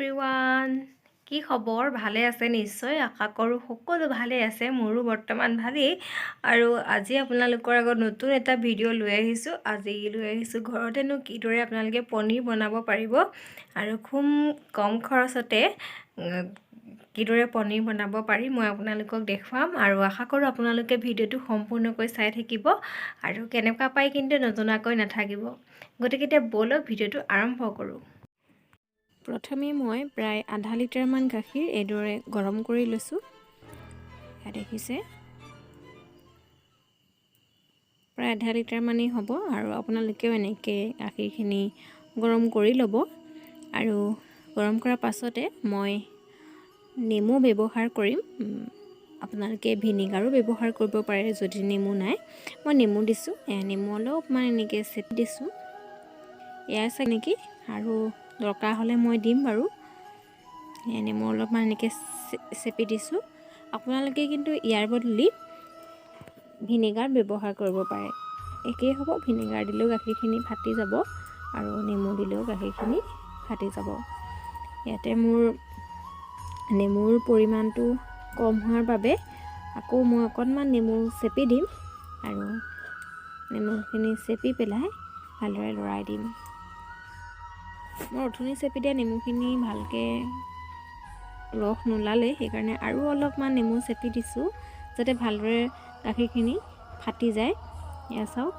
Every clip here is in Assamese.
এভৰিৱান কি খবৰ ভালে আছে নিশ্চয় আশা কৰোঁ সকলো ভালে আছে মোৰো বৰ্তমান ভালেই আৰু আজি আপোনালোকৰ আগত নতুন এটা ভিডিঅ' লৈ আহিছোঁ ঘৰতেনো কিদৰে আপোনালোকে পনীৰ বনাব পাৰিব আৰু খুব কম খৰচতে কিদৰে পনীৰ বনাব পাৰি মই আপোনালোকক দেখুৱাম আৰু আশা কৰোঁ আপোনালোকে ভিডিঅ'টো সম্পূৰ্ণকৈ চাই থাকিব আৰু কেনেকুৱা পাই কিন্তু নজনাকৈ নাথাকিব গতিকে বলক ভিডিঅ'টো আৰম্ভ কৰোঁ। প্ৰথমে মই প্ৰায় আধা লিটাৰমান গাখীৰ এইদৰে গৰম কৰি লৈছোঁ। এয়া দেখিছে প্ৰায় আধা লিটাৰমানেই হ'ব আৰু আপোনালোকেও এনেকৈ গাখীৰখিনি গৰম কৰি ল'ব আৰু গৰম কৰাৰ পাছতে মই নেমু ব্যৱহাৰ কৰিম। আপোনালোকে ভিনেগাৰো ব্যৱহাৰ কৰিব পাৰে যদি নেমু নাই। মই নেমু দিছোঁ, নেমু অলপমান এনেকৈ চেপি দিছোঁ। এয়া আছে নেকি আৰু দৰকাৰ হ'লে মই দিম বাৰু। নেমু অলপমান এনেকৈ চেপি দিছোঁ। আপোনালোকে কিন্তু ইয়াৰ বদলি ভিনেগাৰ ব্যৱহাৰ কৰিব পাৰে, একেই হ'ব। ভিনেগাৰ দিলেও গাখীৰখিনি ফাটি যাব আৰু নেমু দিলেও গাখীৰখিনি ফাটি যাব। ইয়াতে মোৰ নেমুৰ পৰিমাণটো কম হোৱাৰ বাবে আকৌ মই অকণমান নেমু চেপি দিম আৰু নেমুখিনি চেপি পেলাই ভালদৰে লৰাই দিম। মই অথনি চেপি দিয়া নেমুখিনি ভালকৈ ৰস নোলালে, সেইকাৰণে আৰু অলপমান নেমু চেপি দিছোঁ যাতে ভালদৰে গাখীৰখিনি ফাটি যায়। এয়া চাওক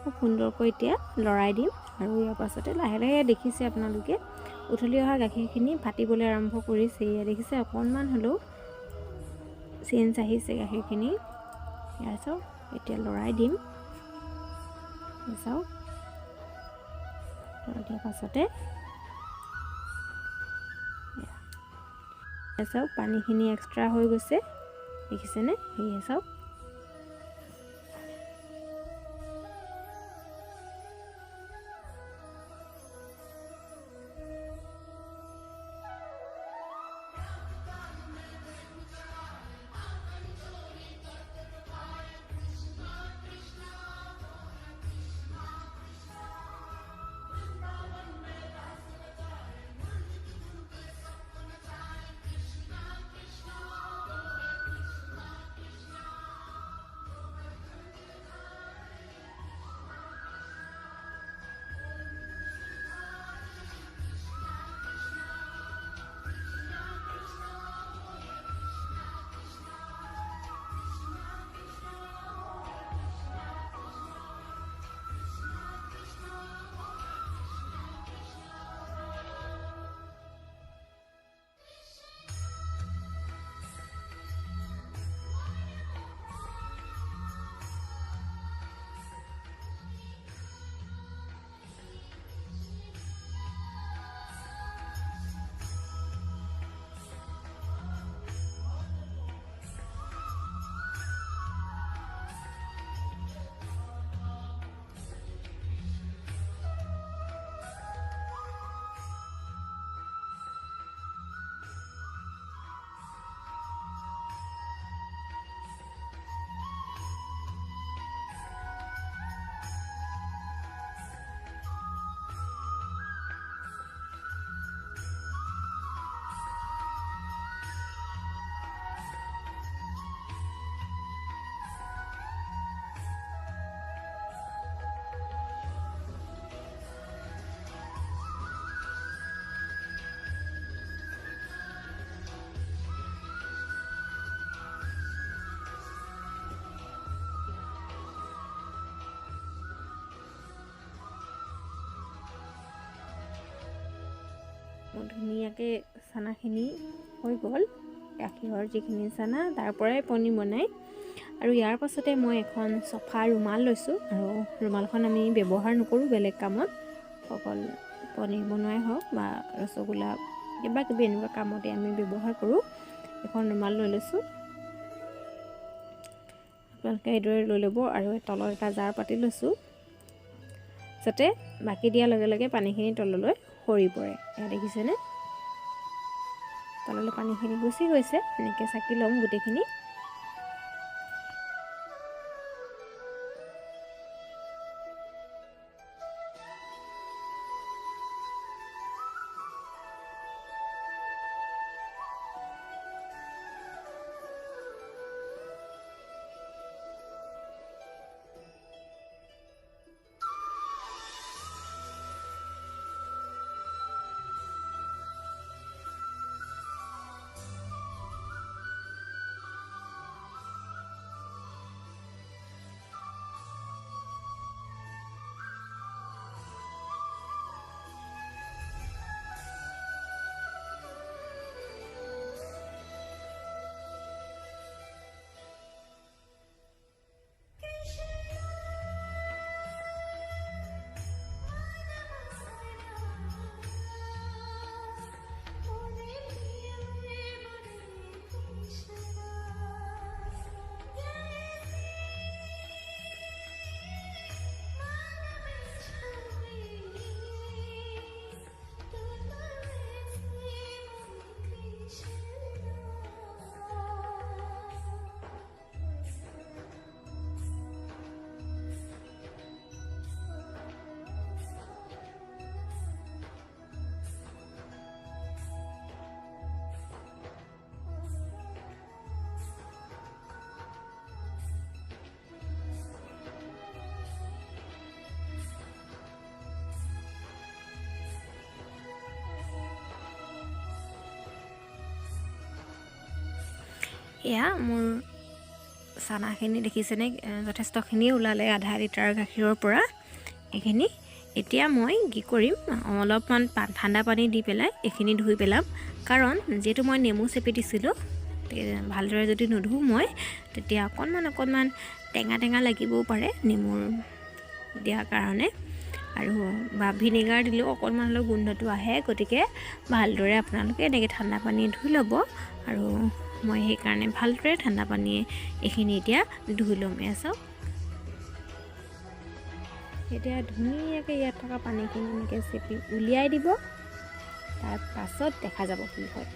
খুব সুন্দৰকৈ এতিয়া লৰাই দিম আৰু ইয়াৰ পাছতে লাহে লাহে দেখিছে আপোনালোকে উঠলি অহা গাখীৰখিনি ফাটিবলৈ আৰম্ভ কৰিছে। এয়া দেখিছে অকণমান হ'লেও চেঞ্জ আহিছে গাখীৰখিনি। এয়া চাওক এতিয়া লৰাই দিম। চাওক দিয়াৰ পাছতে চাওক পানীখিনি এক্সট্ৰা হৈ গৈছে, দেখিছেনে? সেয়ে চাওক ধুনীয়াকৈ চানাখিনি হৈ গ'ল। গাখীৰৰ যিখিনি চানা তাৰ পৰাই পনীৰ বনাই আৰু ইয়াৰ পাছতে মই এখন চফা ৰুমাল লৈছোঁ আৰু ৰুমালখন আমি ব্যৱহাৰ নকৰোঁ বেলেগ কামত, অকল পনীৰ বনোৱাই হওক বা ৰসগোল্লা কিবা কিবি এনেকুৱা কামতে আমি ব্যৱহাৰ কৰোঁ। এখন ৰুমাল লৈ লৈছোঁ। আপোনালোকে এইদৰে লৈ ল'ব আৰু তলত এটা জাৰ পাতি লৈছোঁ যাতে বাকি দিয়াৰ লগে লগে পানীখিনি তললৈ সৰি পৰে। এয়া দেখিছেনে? তললৈ পানীখিনি গুচি গৈছে। এনেকৈ চাকি ল'ম গোটেইখিনি। এয়া মোৰ চানাখিনি দেখিছেনে যথেষ্টখিনি ওলালে আধা লিটাৰ গাখীৰৰ পৰা এইখিনি। এতিয়া মই কি কৰিম, অলপমান ঠাণ্ডা পানী দি পেলাই এইখিনি ধুই পেলাম, কাৰণ যিহেতু মই নেমু চেপি দিছিলোঁ ভালদৰে যদি নুধুওঁ মই তেতিয়া অকণমান টেঙা টেঙা লাগিবও পাৰে নেমুৰ দিয়াৰ কাৰণে, আৰু বা ভিনেগাৰ দিলেও অকণমান হ'লেও গোন্ধটো আহে। গতিকে ভালদৰে আপোনালোকে এনেকৈ ঠাণ্ডা পানী ধুই ল'ব, আৰু মই সেইকাৰণে ভালদৰে ঠাণ্ডা পানীয়ে এইখিনি এতিয়া ধুই ল'ম। চাওক এতিয়া ধুনীয়াকৈ ইয়াত থকা পানীখিনি এনেকৈ চেপি উলিয়াই দিব, তাৰ পাছত দেখা যাব কি হয়।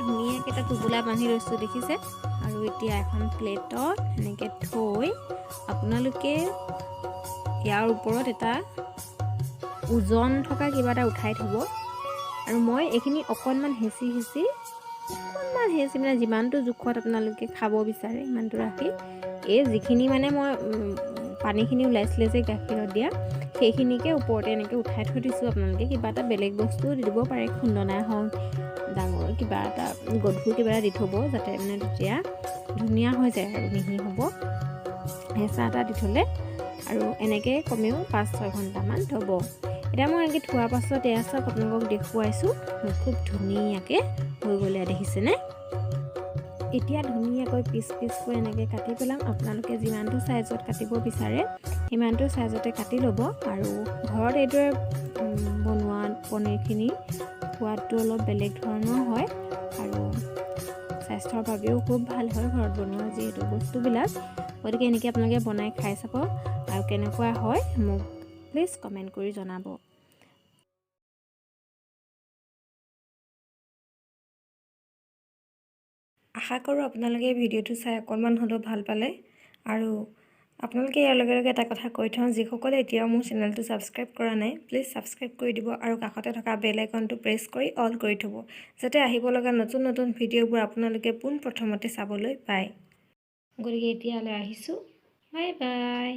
ধুনীয়াকৈ এটা টোপোলা বান্ধি লৈছোঁ দেখিছে, আৰু এতিয়া এখন প্লেটত এনেকৈ থৈ আপোনালোকে ইয়াৰ ওপৰত এটা ওজন থকা কিবা এটা উঠাই থ'ব। আৰু মই এইখিনি অকণমান হেঁচি মানে যিমানটো জোখত আপোনালোকে খাব বিচাৰে সিমানটো ৰাখি, এই যিখিনি মানে মই পানীখিনি ওলাইছিলে যে গাখীৰত দিয়া সেইখিনিকে ওপৰতে এনেকৈ উঠাই থৈ দিছোঁ। আপোনালোকে কিবা এটা বেলেগ বস্তু দি দিব পাৰে, খুন্দনা হওক ডাঙৰ কিবা এটা গধুৰ কিবা এটা দি থ'ব, যাতে মানে তেতিয়া ধুনীয়া হৈ যায় আৰু মিহি হ'ব। হেঁচা এটা দি থ'লে আৰু এনেকৈ কমেও 5-6 ঘণ্টামান থ'ব। এতিয়া মই এনেকৈ থোৱাৰ পাছত এয়া চাওক আপোনালোকক দেখুৱাইছোঁ খুব ধুনীয়াকৈ হৈ গ'লে, দেখিছেনে? এতিয়া ধুনীয়াকৈ পিচকৈ এনেকৈ কাটি পেলাম। আপোনালোকে যিমানটো চাইজত কাটিব বিচাৰে সিমানটো চাইজতে কাটি ল'ব, আৰু ঘৰত এইদৰে বনোৱা পনীৰখিনি সোৱাদটো অলপ বেলেগ ধৰণৰ হয়, আৰু স্বাস্থ্যৰ বাবেও খুব ভাল হয় ঘৰত বনোৱা যিহেতু বস্তুবিলাক। গতিকে এনেকৈ আপোনালোকে বনাই খাই চাব, আৰু কেনেকুৱা হয় মোক প্লিজ কমেণ্ট কৰি জনাব। আশা কৰোঁ আপোনালোকে ভিডিঅ'টো চাই অকণমান হ'লেও ভাল পালে, আৰু আপোনালোকে ইয়াৰ লগে লগে এটা কথা কৈ থওঁ, যিসকলে এতিয়াও মোৰ চেনেলটো ছাবস্ক্ৰাইব কৰা নাই প্লিজ ছাবস্ক্ৰাইব কৰি দিব, আৰু কাষতে থকা বেল আইকনটো প্ৰেছ কৰি অল কৰি থ'ব, যাতে আহিব লগা নতুন ভিডিঅ'বোৰ আপোনালোকে পোনপ্ৰথমতে চাবলৈ পায়। গতিকে এতিয়ালৈ আহিছোঁ, বাই বাই।